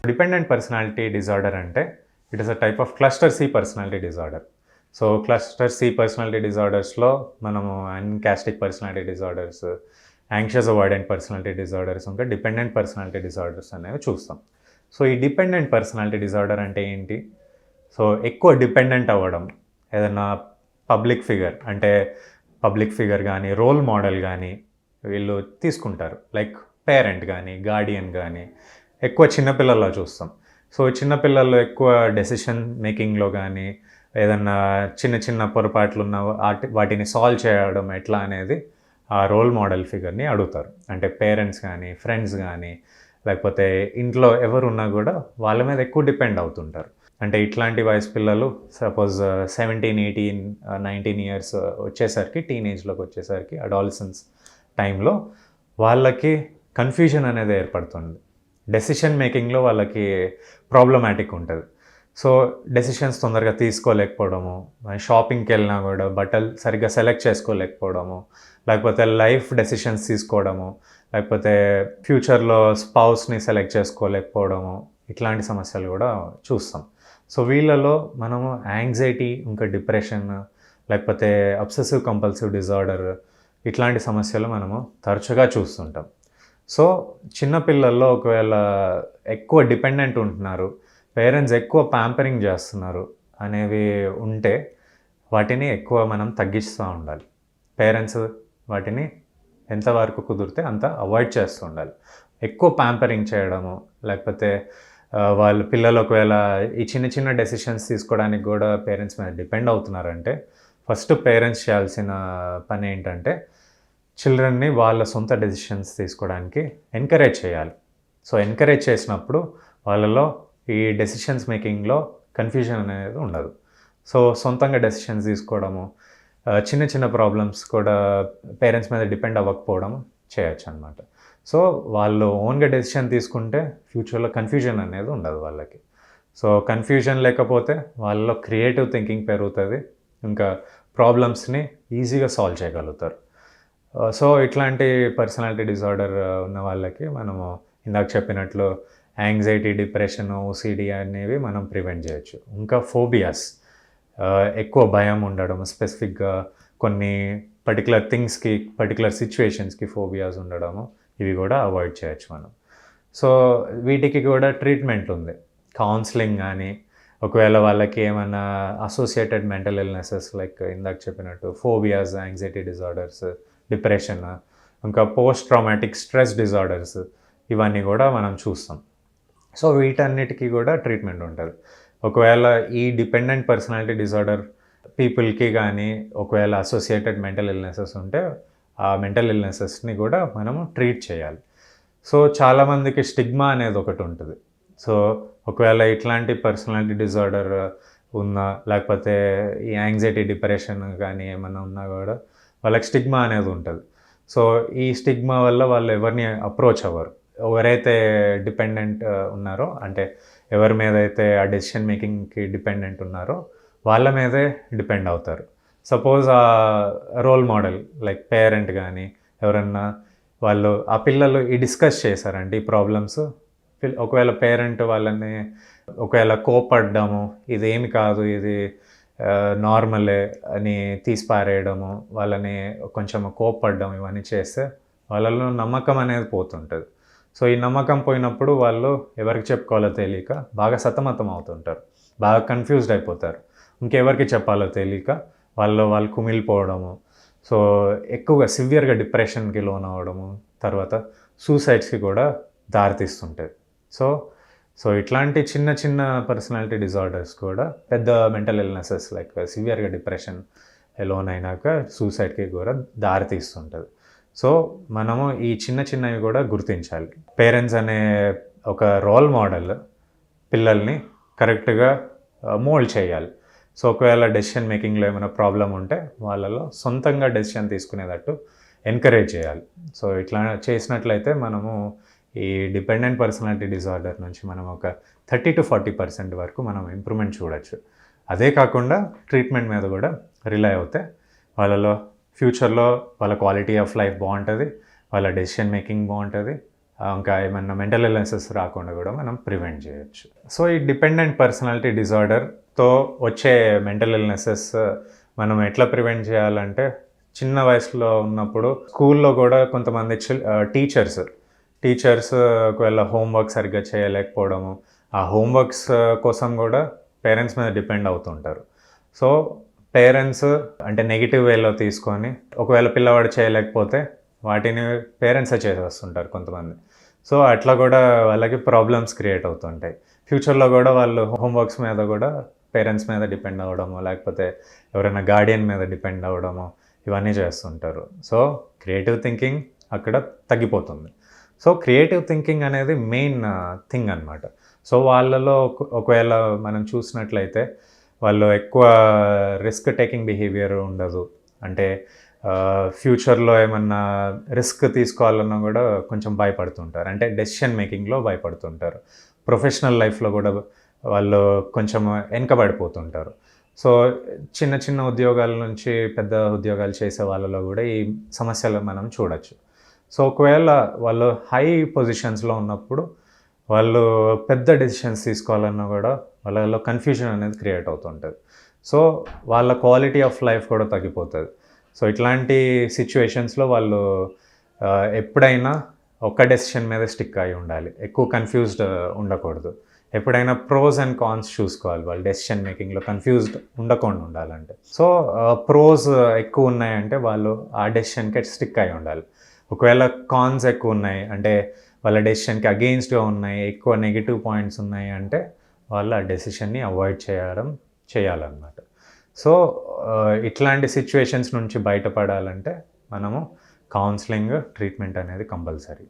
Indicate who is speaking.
Speaker 1: Dependent personality disorder అంటే it is a type of cluster C personality disorder. So cluster C personality డిజార్డర్స్లో మనము anankastic personality disorders, anxious avoidant personality disorders, ఇంకా dependent personality disorders అనేవి చూస్తాం. So ఈ dependent personality disorder అంటే ఏంటి? So ఎక్కువ డిపెండెంట్ అవ్వడం, ఏదన్నా పబ్లిక్ ఫిగర్ కానీ రోల్ మోడల్ కానీ వీళ్ళు తీసుకుంటారు. లైక్ పేరెంట్ కానీ గార్డియన్ కానీ ఎక్కువ చిన్నపిల్లల్లో చూస్తాం. సో చిన్నపిల్లల్లో ఎక్కువ డెసిషన్ మేకింగ్లో కానీ ఏదన్నా చిన్న చిన్న పొరపాట్లు ఉన్న వాటిని సాల్వ్ చేయడం ఎట్లా అనేది ఆ రోల్ మోడల్ ఫిగర్ని అడుగుతారు. అంటే పేరెంట్స్ కానీ ఫ్రెండ్స్ కానీ లేకపోతే ఇంట్లో ఎవరున్నా కూడా వాళ్ళ మీద ఎక్కువ డిపెండ్ అవుతుంటారు. అంటే ఇట్లాంటి వయసు పిల్లలు సపోజ్ 17, 18, 19 ఇయర్స్ వచ్చేసరికి, టీనేజ్లోకి వచ్చేసరికి, అడాలసెన్స్ టైంలో వాళ్ళకి కన్ఫ్యూజన్ అనేది ఏర్పడుతుంది. డెసిషన్ మేకింగ్లో వాళ్ళకి ప్రాబ్లమాటిక్ ఉంటుంది. సో డెసిషన్స్ తొందరగా తీసుకోలేకపోవడము, షాపింగ్కి వెళ్ళినా కూడా బట్టలు సరిగ్గా సెలెక్ట్ చేసుకోలేకపోవడము, లేకపోతే లైఫ్ డెసిషన్స్ తీసుకోవడము, లేకపోతే ఫ్యూచర్లో స్పౌస్ని సెలెక్ట్ చేసుకోలేకపోవడము, ఇట్లాంటి సమస్యలు కూడా చూస్తాం. సో వీళ్ళలో మనము యాంగ్జైటీ, ఇంకా డిప్రెషన్, లేకపోతే అబ్సెసివ్ కంపల్సివ్ డిజార్డర్, ఇట్లాంటి సమస్యలు మనము తరచుగా చూస్తుంటాం. సో చిన్నపిల్లల్లో ఒకవేళ ఎక్కువ డిపెండెంట్ ఉంటున్నారు, పేరెంట్స్ ఎక్కువ ప్యాంపరింగ్ చేస్తున్నారు అనేవి ఉంటే వాటిని ఎక్కువ మనం తగ్గిస్తూ ఉండాలి. పేరెంట్స్ వాటిని ఎంతవరకు కుదిరితే అంత అవాయిడ్ చేస్తూ ఉండాలి. ఎక్కువ ప్యాంపరింగ్ చేయడము, లేకపోతే వాళ్ళ పిల్లలు ఒకవేళ ఈ చిన్న చిన్న డెసిషన్స్ తీసుకోవడానికి కూడా పేరెంట్స్ మీద డిపెండ్ అవుతున్నారంటే ఫస్ట్ పేరెంట్స్ చేయాల్సిన పని ఏంటంటే చిల్డ్రన్ని వాళ్ళ సొంత డెసిషన్స్ తీసుకోవడానికి ఎంకరేజ్ చేయాలి. సో ఎంకరేజ్ చేసినప్పుడు వాళ్ళలో ఈ డెసిషన్స్ మేకింగ్లో కన్ఫ్యూజన్ అనేది ఉండదు. సో సొంతంగా డెసిషన్స్ తీసుకోవడము, చిన్న చిన్న ప్రాబ్లమ్స్ కూడా పేరెంట్స్ మీద డిపెండ్ అవ్వకపోవడం చేయొచ్చు అనమాట. సో వాళ్ళు ఓన్గా డెసిషన్ తీసుకుంటే ఫ్యూచర్లో కన్ఫ్యూజన్ అనేది ఉండదు వాళ్ళకి. సో కన్ఫ్యూజన్ లేకపోతే వాళ్ళలో క్రియేటివ్ థింకింగ్ పెరుగుతుంది, ఇంకా ప్రాబ్లమ్స్ని ఈజీగా సాల్వ్ చేయగలుగుతారు. సో ఇట్లాంటి పర్సనాలిటీ డిజార్డర్ ఉన్న వాళ్ళకి మనము ఇందాక చెప్పినట్లు యాంగ్జైటీ, డిప్రెషన్, ఓసిడి అనేవి మనం ప్రివెంట్ చేయొచ్చు. ఇంకా ఫోబియాస్, ఎక్కువ భయం ఉండడం, స్పెసిఫిక్గా కొన్ని పర్టికులర్ థింగ్స్కి, పర్టికులర్ సిచ్యువేషన్స్కి ఫోబియాస్ ఉండడము, ఇవి కూడా అవాయిడ్ చేయొచ్చు మనం. సో వీటికి కూడా ట్రీట్మెంట్ ఉంది. కౌన్సిలింగ్ కానీ, ఒకవేళ వాళ్ళకి ఏమైనా అసోసియేటెడ్ మెంటల్ ఇల్నెసెస్ లైక్ ఇందాక చెప్పినట్టు ఫోబియాస్, యాంగ్జైటీ డిజార్డర్స్, డిప్రెషన్, ఇంకా పోస్ట్ ట్రామాటిక్ స్ట్రెస్ డిజార్డర్స్, ఇవన్నీ కూడా మనం చూస్తాం. సో వీటన్నిటికీ కూడా ట్రీట్మెంట్ ఉంటుంది. ఒకవేళ ఈ డిపెండెంట్ పర్సనాలిటీ డిజార్డర్ పీపుల్కి కానీ ఒకవేళ అసోసియేటెడ్ మెంటల్ ఇల్నెసెస్ ఉంటే ఆ మెంటల్ ఇల్నెసెస్ని కూడా మనము ట్రీట్ చేయాలి. సో చాలామందికి స్టిగ్మా అనేది ఒకటి ఉంటుంది. సో ఒకవేళ ఇట్లాంటి పర్సనాలిటీ డిజార్డర్ ఉన్నా, లేకపోతే ఈ యాంగ్జైటీ, డిప్రెషన్ కానీ ఏమైనా ఉన్నా కూడా వాళ్ళకి స్టిగ్మా అనేది ఉంటుంది. సో ఈ స్టిగ్మా వల్ల వాళ్ళు ఎవరిని అప్రోచ్ అవ్వరు. ఎవరైతే డిపెండెంట్ ఉన్నారో, అంటే ఎవరి మీద అయితే ఆ డెసిషన్ మేకింగ్కి డిపెండెంట్ ఉన్నారో వాళ్ళ మీదే డిపెండ్ అవుతారు. సపోజ్ ఆ రోల్ మోడల్ లైక్ పేరెంట్ కానీ ఎవరన్నా వాళ్ళు ఆ పిల్లలు ఈ డిస్కస్ చేశారంటే ఈ ప్రాబ్లమ్స్, ఒకవేళ పేరెంట్ వాళ్ళని ఒకవేళ కోపడ్డము, ఇదేమి కాదు, ఇది నార్మలే అని తీసిపారేయడము, వాళ్ళని కొంచెం కోపడ్డం, ఇవన్నీ చేస్తే వాళ్ళలో నమ్మకం అనేది పోతుంటుంది. సో ఈ నమ్మకం పోయినప్పుడు వాళ్ళు ఎవరికి చెప్పుకోవాలో తెలియక బాగా సతమతం అవుతుంటారు, బాగా కన్ఫ్యూజ్డ్ అయిపోతారు. ఇంకెవరికి చెప్పాలో తెలియక వాళ్ళు కుమిలిపోవడము, సో ఎక్కువగా సివియర్గా డిప్రెషన్కి లోన్ అవ్వడము, తర్వాత సూసైడ్స్కి కూడా దారితీస్తుంటుంది. సో ఇట్లాంటి చిన్న చిన్న పర్సనాలిటీ డిజార్డర్స్ కూడా పెద్ద మెంటల్ ఇల్నెసెస్ లైక్ సివియర్గా డిప్రెషన్ లోన్ అయినాక సూసైడ్కి కూడా దారితీస్తుంటుంది. సో మనము ఈ చిన్న చిన్నవి కూడా గుర్తించాలి. పేరెంట్స్ అనే ఒక రోల్ మోడల్ పిల్లల్ని కరెక్ట్గా మోల్డ్ చేయాలి. సో ఒకవేళ డెసిషన్ మేకింగ్లో ఏమైనా ప్రాబ్లం ఉంటే వాళ్ళలో సొంతంగా డెసిషన్ తీసుకునేటట్టు ఎంకరేజ్ చేయాలి. సో ఇట్లా చేసినట్లయితే మనము ఈ డిపెండెంట్ పర్సనాలిటీ డిజార్డర్ నుంచి మనం ఒక 30-40% వరకు మనం ఇంప్రూవ్మెంట్ చూడొచ్చు. అదే కాకుండా ట్రీట్మెంట్ మీద కూడా రిలై అవుతే వాళ్ళలో ఫ్యూచర్లో వాళ్ళ క్వాలిటీ ఆఫ్ లైఫ్ బాగుంటుంది, వాళ్ళ డెసిషన్ మేకింగ్ బాగుంటుంది, ఇంకా ఏమన్నా మెంటల్ ఇల్నెసెస్ రాకుండా కూడా మనం ప్రివెంట్ చేయొచ్చు. సో ఈ డిపెండెంట్ పర్సనాలిటీ డిజార్డర్తో వచ్చే మెంటల్ ఇల్నెసెస్ మనం ఎట్లా ప్రివెంట్ చేయాలంటే, చిన్న వయసులో ఉన్నప్పుడు స్కూల్లో కూడా కొంతమంది టీచర్స్ ఒకవేళ హోంవర్క్ సరిగ్గా చేయలేకపోవడము, ఆ హోంవర్క్స్ కోసం కూడా పేరెంట్స్ మీద డిపెండ్ అవుతుంటారు. సో పేరెంట్స్ అంటే నెగిటివ్ వేలో తీసుకొని ఒకవేళ పిల్లవాడు చేయలేకపోతే వాటిని పేరెంట్సే చేసేస్తుంటారు కొంతమంది. సో అట్లా కూడా వాళ్ళకి ప్రాబ్లమ్స్ క్రియేట్ అవుతుంటాయి. ఫ్యూచర్లో కూడా వాళ్ళు హోంవర్క్స్ మీద కూడా పేరెంట్స్ మీద డిపెండ్ అవ్వడము, లేకపోతే ఎవరైనా గార్డియన్ మీద డిపెండ్ అవ్వడము, ఇవన్నీ చేస్తుంటారు. సో క్రియేటివ్ థింకింగ్ అక్కడ తగ్గిపోతుంది. సో క్రియేటివ్ థింకింగ్ అనేది మెయిన్ థింగ్ అనమాట. సో వాళ్ళలో ఒకవేళ మనం చూసినట్లయితే వాళ్ళు ఎక్కువ రిస్క్ టేకింగ్ బిహేవియర్ ఉండదు. అంటే ఫ్యూచర్లో ఏమన్నా రిస్క్ తీసుకోవాలన్నా కూడా కొంచెం భయపడుతుంటారు. అంటే డెసిషన్ మేకింగ్లో భయపడుతుంటారు. ప్రొఫెషనల్ లైఫ్లో కూడా వాళ్ళు కొంచెం వెనకబడిపోతుంటారు. సో చిన్న చిన్న ఉద్యోగాల నుంచి పెద్ద ఉద్యోగాలు చేసే వాళ్ళలో కూడా ఈ సమస్యలు మనం చూడొచ్చు. సో ఒకవేళ వాళ్ళు హై పొజిషన్స్లో ఉన్నప్పుడు వాళ్ళు పెద్ద డెసిషన్స్ తీసుకోవాలన్నా కూడా వాళ్ళలో కన్ఫ్యూజన్ అనేది క్రియేట్ అవుతుంటుంది. సో వాళ్ళ క్వాలిటీ ఆఫ్ లైఫ్ కూడా తగ్గిపోతుంది. సో ఇట్లాంటి సిచ్యువేషన్స్లో వాళ్ళు ఎప్పుడైనా ఒక్క డెసిషన్ మీద స్టిక్ అయి ఉండాలి. ఎక్కువ కన్ఫ్యూజ్డ్ ఉండకూడదు. ఎప్పుడైనా ప్రోస్ అండ్ కాన్స్ చూసుకోవాలి. వాళ్ళు డెసిషన్ మేకింగ్లో కన్ఫ్యూజ్డ్ ఉండకుండా ఉండాలంటే. సో ప్రోస్ ఎక్కువ ఉన్నాయంటే వాళ్ళు ఆ డెసిషన్కి స్టిక్ అయి ఉండాలి. ఒకవేళ కాన్స్ ఎక్కువ ఉన్నాయి అంటే వాళ్ళ డెసిషన్కి అగెయిన్స్ట్గా ఉన్నాయి, ఎక్కువ నెగిటివ్ పాయింట్స్ ఉన్నాయి అంటే వాళ్ళు ఆ డెసిషన్ని అవాయిడ్ చేయాలన్నమాట. సో ఇట్లాంటి సిచ్యువేషన్స్ నుంచి బయటపడాలంటే మనము కౌన్సిలింగ్, ట్రీట్మెంట్ అనేది కంపల్సరీ.